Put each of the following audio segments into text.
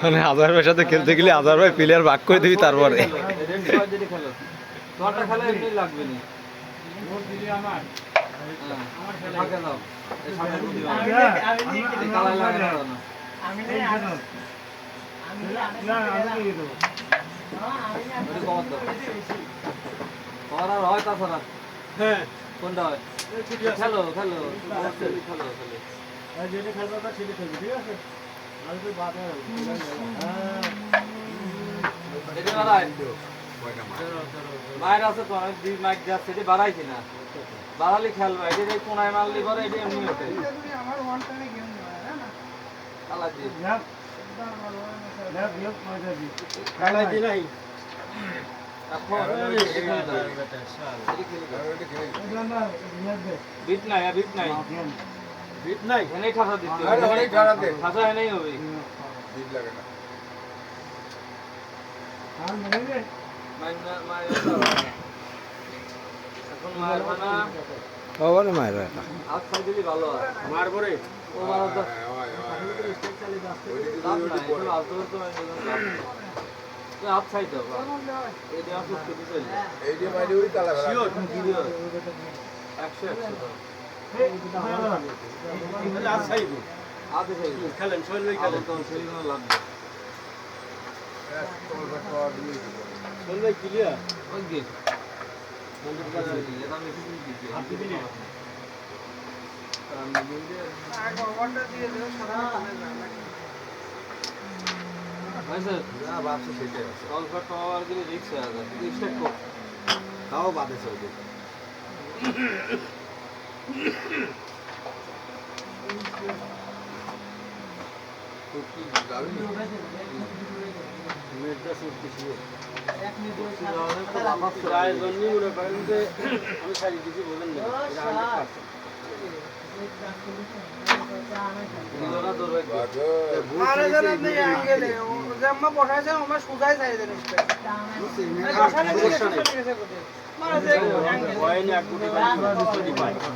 মানে আজহার ভাইয়ের সাথে খেলতে গেলে আজহার ভাই প্লেয়ার ভাগ করে দিবি তারপরে কোনটা হয় খেলো খেলো খেলো যেটা খেলবে তা সেটা খেলবে ঠিক আছে আর তো বাদ বাইরে আছে তো আমি দুই মাইক যাচ্ছে এটি বাড়াইছি না বাড়ালি খেলবে এটি কোনায় মারলি পরে এটি এমনি ওঠে বিট নাই বিট নাই বিট নাই এনেই ঠাসা দিতে ঠাসা এনেই হবে বিট লাগে না এখন মারবা না ওরে মারবে হাত খাই দিলি ভালো হয় মারবো রে ও মারা তো হাত খাই দাও এই যে আপনি খেতে চলে এই যে মাইরে ওই তালা শিওর ভিডিও 100 খেলেন শৈল খেলেন লাগবে শৈল ক্লিয়ার ওই গেট তাও বাদে চলবে আমি খালি কিছু বলেন না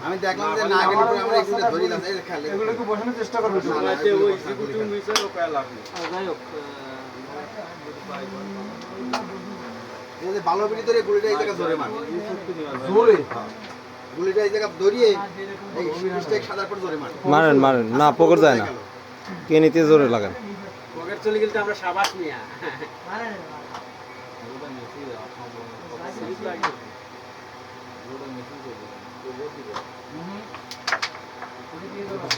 আমি দেখলাম যে না গেলে পরে আমরা এখানে ধরি না খেলে এগুলোকে বসানোর চেষ্টা করবো ভালো বিড়ি ধরে গুলিটা এই জায়গা ধরে মারে জোরে গুলিটা এই জায়গা ধরিয়ে এই স্টেক সাদার পর ধরে মারে মারেন মারেন না পকড় যায় না কে নিতে জোরে লাগান পকেট চলে গেলে আমরা সাবাস নিয়া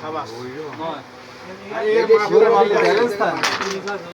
সাবাস ব্যালেন্স থাকে